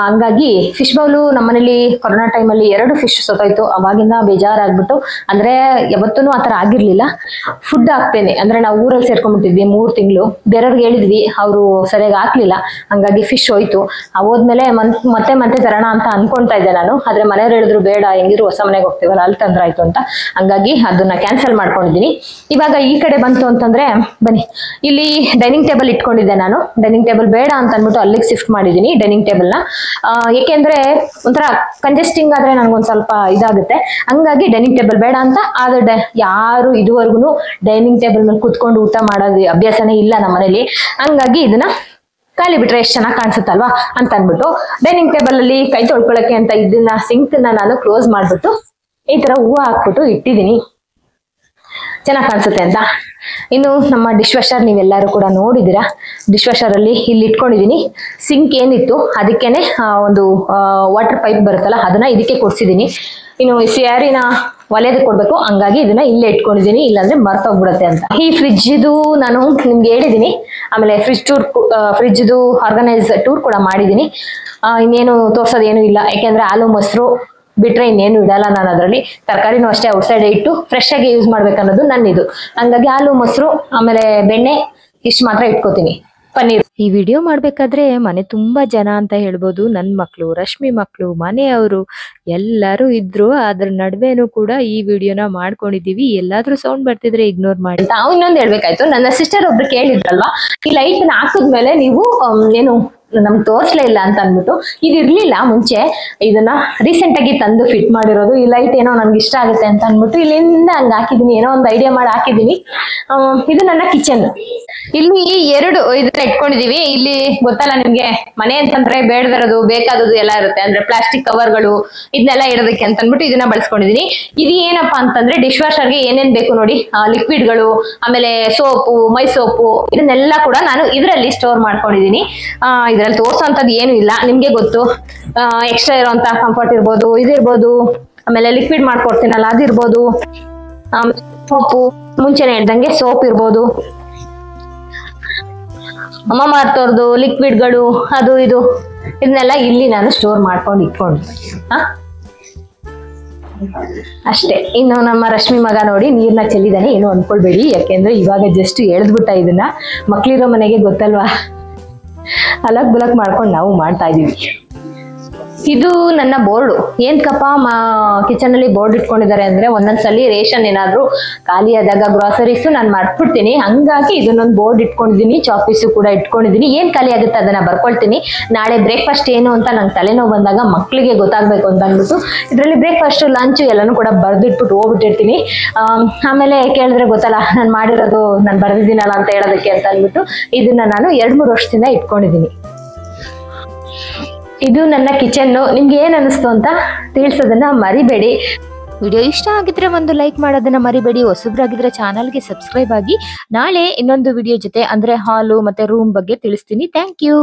ಹಂಗಾಗಿ ಫಿಶ್ ಬೌಲು ನಮ್ಮನೇಲಿ ಕೊರೋನಾ ಟೈಮಲ್ಲಿ 2 ಫಿಶ್ ಸತ್ತೋಯ್ತು. ಅವಾಗಿಂದ ಬೇಜಾರಾಗ್ಬಿಟ್ಟು, ಅಂದ್ರೆ ಯಾವತ್ತೂ ಆತರ ಆಗಿರ್ಲಿಲ್ಲ. ಫುಡ್ ಹಾಕ್ತೇನೆ ಅಂದ್ರೆ ನಾವು ಊರಲ್ಲಿ ಸೇರ್ಕೊಂಡ್ಬಿಟ್ಟಿದ್ವಿ 3 ತಿಂಗಳು, ಬೇರೆಯವ್ರಿಗೆ ಹೇಳಿದ್ವಿ, ಅವರು ಸರಿಯಾಗಿ ಹಾಕ್ಲಿಲ್ಲ, ಹಂಗಾಗಿ ಫಿಶ್ ಹೋಯ್ತು. ಹೋದ್ಮೇಲೆ ಮತ್ತೆ ತರೋಣ ಅಂತ ಅನ್ಕೊಂತಾ ಇದ್ದೆ ನಾನು. ಆದ್ರೆ ಮನೆಯವ್ರು ಹೇಳಿದ್ರು ಬೇಡ, ಹೆಂಗಿರು ಹೊಸ ಮನೆಗೆ ಹೋಗ್ತೀವಲ್ಲ ಅಲ್ಲಿ ತಂದ್ರಾಯ್ತು ಅಂತ, ಹಂಗಾಗಿ ಅದನ್ನ ಕ್ಯಾನ್ಸಲ್ ಮಾಡ್ಕೊಂಡಿದೀನಿ. ಇವಾಗ ಈ ಕಡೆ ಬಂತು ಅಂತಂದ್ರೆ ಬನ್ನಿ, ಇಲ್ಲಿ ಡೈನಿಂಗ್ ಟೇಬಲ್ ಇಟ್ಕೊಂಡಿದ್ದೆ ನಾನು. ಡೈನಿಂಗ್ ಟೇಬಲ್ ಬೇಡ ಅಂತ ಅಂದ್ಬಿಟ್ಟು ಅಲ್ಲಿಗೆ ಶಿಫ್ಟ್ ಮಾಡಿದೀನಿ ಡೈನಿಂಗ್ ಟೇಬಲ್ ನ. ಏಕೆಂದ್ರೆ ಒಂಥರ ಕಂಜೆಸ್ಟಿಂಗ್ ಆದ್ರೆ ನನ್ಗೊಂದ್ ಸ್ವಲ್ಪ ಇದಾಗುತ್ತೆ, ಹಂಗಾಗಿ ಡೈನಿಂಗ್ ಟೇಬಲ್ ಬೇಡ ಅಂತ. ಆದ್ರೆ ಯಾರು ಇದುವರೆಗೂ ಡೈನಿಂಗ್ ಟೇಬಲ್ ಮೇಲೆ ಕುತ್ಕೊಂಡು ಊಟ ಮಾಡೋದು ಅಭ್ಯಾಸನೇ ಇಲ್ಲ ನಮ್ಮ ಮನೇಲಿ, ಹಂಗಾಗಿ ಇದನ್ನ ಖಾಲಿ ಬಿಟ್ರೆ ಎಷ್ಟು ಚೆನ್ನಾಗಿ ಕಾಣಿಸುತ್ತಲ್ವಾ ಅಂತ ಅಂದ್ಬಿಟ್ಟು ಡೈನಿಂಗ್ ಟೇಬಲ್ ಅಲ್ಲಿ ಕೈ ತೊಳ್ಕೊಳಕ್ಕೆ ಅಂತ ಇದನ್ನ ಸಿಂಕ್ ನ ನಾನು ಕ್ಲೋಸ್ ಮಾಡ್ಬಿಟ್ಟು ಈ ತರ ಹೂವು ಹಾಕ್ಬಿಟ್ಟು ಇಟ್ಟಿದ್ದೀನಿ, ಚೆನ್ನಾಗಿ ಕಾಣಿಸುತ್ತೆ ಅಂತ. ಇನ್ನು ನಮ್ಮ ಡಿಶ್ ವಾಷರ್ ನೀವೆಲ್ಲರೂ ಕೂಡ ನೋಡಿದೀರಾ. ಡಿಶ್ ವಾಷರ್ ಅಲ್ಲಿ ಇಲ್ಲಿ ಇಟ್ಕೊಂಡಿದೀನಿ. ಸಿಂಕ್ ಏನಿತ್ತು ಅದಕ್ಕೇನೆ ಒಂದು ವಾಟರ್ ಪೈಪ್ ಬರುತ್ತಲ್ಲ ಅದನ್ನ ಇದಕ್ಕೆ ಕೊಡ್ಸಿದೀನಿ. ಇನ್ನು ಸ್ಯಾರಿನ ಒಲೆದು ಕೊಡ್ಬೇಕು, ಹಂಗಾಗಿ ಇದನ್ನ ಇಲ್ಲೇ ಇಟ್ಕೊಂಡಿದೀನಿ, ಇಲ್ಲಾಂದ್ರೆ ಮರ್ತೋಗ್ಬಿಡುತ್ತೆ ಅಂತ. ಈ ಫ್ರಿಜ್ ಇದು ನಾನು ನಿಮ್ಗೆ ಹೇಳಿದೀನಿ. ಆಮೇಲೆ ಫ್ರಿಜ್ದು ಆರ್ಗನೈಸ್ ಟೂರ್ ಕೂಡ ಮಾಡಿದೀನಿ. ಇನ್ನೇನು ತೋರ್ಸೋದೇನು ಇಲ್ಲ, ಯಾಕೆಂದ್ರೆ ಹಾಲು ಮೊಸರು ಬಿಟ್ರೆ ಇನ್ನೇನು ಇಡಲ್ಲ ನಾನು ಅದರಲ್ಲಿ. ತರಕಾರಿನೂ ಅಷ್ಟೇ ಔಟ್ಸೈಡ್ ಇಟ್ಟು ಫ್ರೆಶ್ ಆಗಿ ಯೂಸ್ ಮಾಡ್ಬೇಕನ್ನೋದು ನನ್ನಿದು. ಹಂಗಾಗಿ ಹಾಲು ಮೊಸರು ಆಮೇಲೆ ಬೆಣ್ಣೆ ಇಷ್ಟು ಮಾತ್ರ ಇಟ್ಕೋತೀನಿ. ಪನ್ನೀರ್. ಈ ವಿಡಿಯೋ ಮಾಡ್ಬೇಕಾದ್ರೆ ಮನೆ ತುಂಬಾ ಜನ ಅಂತ ಹೇಳ್ಬೋದು. ನನ್ ಮಕ್ಳು, ರಶ್ಮಿ ಮಕ್ಳು, ಮನೆಯವರು ಎಲ್ಲರೂ ಇದ್ರು. ಅದ್ರ ನಡುವೆನೂ ಕೂಡ ಈ ವಿಡಿಯೋನ ಮಾಡ್ಕೊಂಡಿದೀವಿ. ಎಲ್ಲಾದ್ರೂ ಸೌಂಡ್ ಬರ್ತಿದ್ರೆ ಇಗ್ನೋರ್ ಮಾಡಿ. ನಾವು ಇನ್ನೊಂದು ಹೇಳ್ಬೇಕಾಯ್ತು, ನನ್ನ ಸಿಸ್ಟರ್ ಒಬ್ರು ಕೇಳಿದ್ರಲ್ವಾ, ಈ ಲೈಟ್ ಹಾಕಿದ್ಮೇಲೆ ನೀವು ಏನು ನಮ್ಗೆ ತೋರ್ಸ್ಲೇ ಇಲ್ಲ ಅಂತ ಅಂದ್ಬಿಟ್ಟು. ಇದು ಇರ್ಲಿಲ್ಲ ಮುಂಚೆ, ಇದನ್ನ ರೀಸೆಂಟ್ ಆಗಿ ತಂದು ಫಿಟ್ ಮಾಡಿರೋದು. ಈ ಲೈಟ್ ಏನೋ ನನ್ಗೆ ಇಷ್ಟ ಆಗುತ್ತೆ ಅಂತ ಅಂದ್ಬಿಟ್ಟು ಇಲ್ಲಿಂದ ಹಂಗ ಹಾಕಿದೀನಿ, ಏನೋ ಒಂದು ಐಡಿಯಾ ಮಾಡಿ ಹಾಕಿದೀನಿ. ಇದು ನನ್ನ ಕಿಚನ್. ಇಲ್ಲಿ 2 ಇದನ್ನ ಇಟ್ಕೊಂಡಿದೀವಿ. ಇಲ್ಲಿ ಗೊತ್ತಲ್ಲ ನಿಮ್ಗೆ, ಮನೆ ಅಂತಂದ್ರೆ ಬೇಡದಿರೋದು ಬೇಕಾದದು ಎಲ್ಲ ಇರುತ್ತೆ. ಅಂದ್ರೆ ಪ್ಲಾಸ್ಟಿಕ್ ಕವರ್ಗಳು ಇದನ್ನೆಲ್ಲ ಇಡೋದಕ್ಕೆ ಅಂತ ಅಂದ್ಬಿಟ್ಟು ಇದನ್ನ ಬಳಸ್ಕೊಂಡಿದೀನಿ. ಇದು ಏನಪ್ಪಾ ಅಂತಂದ್ರೆ ಡಿಶ್ ವಾಷರ್ಗೆ ಏನೇನ್ ಬೇಕು ನೋಡಿ, ಲಿಕ್ವಿಡ್ಗಳು, ಆಮೇಲೆ ಸೋಪು, ಮೈ ಸೋಪು, ಇದನ್ನೆಲ್ಲ ಕೂಡ ನಾನು ಇದರಲ್ಲಿ ಸ್ಟೋರ್ ಮಾಡ್ಕೊಂಡಿದೀನಿ. ಇದ್ರಲ್ಲಿ ತೋರ್ಸೋಂಥದ್ದು ಏನು ಇಲ್ಲ, ನಿಮ್ಗೆ ಗೊತ್ತು. ಎಕ್ಸ್ಟ್ರಾ ಇರೋಂತ ಕಂಫರ್ಟ್ ಇರ್ಬೋದು, ಇದಿರ್ಬೋದು, ಆಮೇಲೆ ಲಿಕ್ವಿಡ್ ಮಾಡ್ಕೊಡ್ತೀನಲ್ಲ ಅದಿರ್ಬೋದು, ಸೋಪು ಮುಂಚೆನೆ ಹೇಳ್ದಂಗೆ ಸೋಪ್ ಇರ್ಬೋದು, ಅಮ್ಮ ಮಾರ್ತೋರ್ದು ಲಿಕ್ವಿಡ್ಗಳು, ಅದು ಇದು ಇದನ್ನೆಲ್ಲ ಇಲ್ಲಿ ನಾನು ಸ್ಟೋರ್ ಮಾಡ್ಕೊಂಡು ಇಟ್ಕೊಂಡು ಅಷ್ಟೇ. ಇನ್ನು ನಮ್ಮ ರಶ್ಮಿ ಮಗ ನೋಡಿ ನೀರ್ನ ಚೆಲ್ಲಿದಾನೆ, ಏನು ಅನ್ಕೊಳ್ಬೇಡಿ, ಯಾಕೆಂದ್ರೆ ಇವಾಗ ಜಸ್ಟ್ ಎಳ್ದ್ಬಿಟ್ಟ. ಇದನ್ನ ಮಕ್ಳಿರೋ ಮನೆಗೆ ಗೊತ್ತಲ್ವಾ, ಅಲಕ್ ಬುಲಕ್ ಮಾಡ್ಕೊಂಡು ನಾವು ಮಾಡ್ತಾ ಇದೀವಿ. ಇದು ನನ್ನ ಬೋರ್ಡು. ಏನ್ಕಪ್ಪ ಕಿಚನ್ ಅಲ್ಲಿ ಬೋರ್ಡ್ ಇಟ್ಕೊಂಡಿದ್ದಾರೆ ಅಂದ್ರೆ, ಒಂದೊಂದ್ಸಲಿ ರೇಷನ್ ಏನಾದ್ರು ಖಾಲಿ ಆದಾಗ ಗ್ರಾಸರೀಸ್ ನಾನು ಮಾಡ್ಬಿಡ್ತೀನಿ. ಹಂಗಾಗಿ ಇದನ್ನೊಂದು ಬೋರ್ಡ್ ಇಟ್ಕೊಂಡಿದೀನಿ. ಚಾಪೀಸು ಕೂಡ ಇಟ್ಕೊಂಡಿದೀನಿ. ಏನ್ ಖಾಲಿ ಆಗುತ್ತೆ ಅದನ್ನ ಬರ್ಕೊಳ್ತೀನಿ. ನಾಳೆ ಬ್ರೇಕ್ಫಾಸ್ಟ್ ಏನು ಅಂತ ನಂಗೆ ತಲೆನೋವು ಬಂದಾಗ ಮಕ್ಳಿಗೆ ಗೊತ್ತಾಗ್ಬೇಕು ಅಂತ ಅಂದ್ಬಿಟ್ಟು ಇದರಲ್ಲಿ ಬ್ರೇಕ್ಫಾಸ್ಟ್, ಲಂಚ್ ಎಲ್ಲಾನು ಕೂಡ ಬರ್ದಿಟ್ಬಿಟ್ಟು ಹೋಗ್ಬಿಟ್ಟಿರ್ತೀನಿ. ಆಮೇಲೆ ಕೇಳಿದ್ರೆ ಗೊತ್ತಲ್ಲ ನಾನು ಮಾಡಿರೋದು, ನಾನು ಬರ್ದಿದ್ದೀನಲ್ಲ ಅಂತ ಹೇಳೋದಕ್ಕೆ ಅಂತ ಅಂದ್ಬಿಟ್ಟು ಇದನ್ನ ನಾನು 2-3 ವರ್ಷದಿಂದ ಇಟ್ಕೊಂಡಿದೀನಿ. ಇದು ನನ್ನ ಕಿಚನ್. ನಿಮ್ಗೆ ಏನ್ ಅನಿಸ್ತು ಅಂತ ತಿಳಿಸೋದನ್ನ ಮರಿಬೇಡಿ. ವಿಡಿಯೋ ಇಷ್ಟ ಆಗಿದ್ರೆ ಒಂದು ಲೈಕ್ ಮಾಡೋದನ್ನ ಮರಿಬೇಡಿ. ಹೊಸಬ್ರಾಗಿದ್ರೆ ಚಾನಲ್ಗೆ ಸಬ್ಸ್ಕ್ರೈಬ್ ಆಗಿ. ನಾಳೆ ಇನ್ನೊಂದು ವಿಡಿಯೋ ಜೊತೆ, ಅಂದ್ರೆ ಹಾಲು ಮತ್ತೆ ರೂಮ್ ಬಗ್ಗೆ ತಿಳಿಸ್ತೀನಿ. Thank you.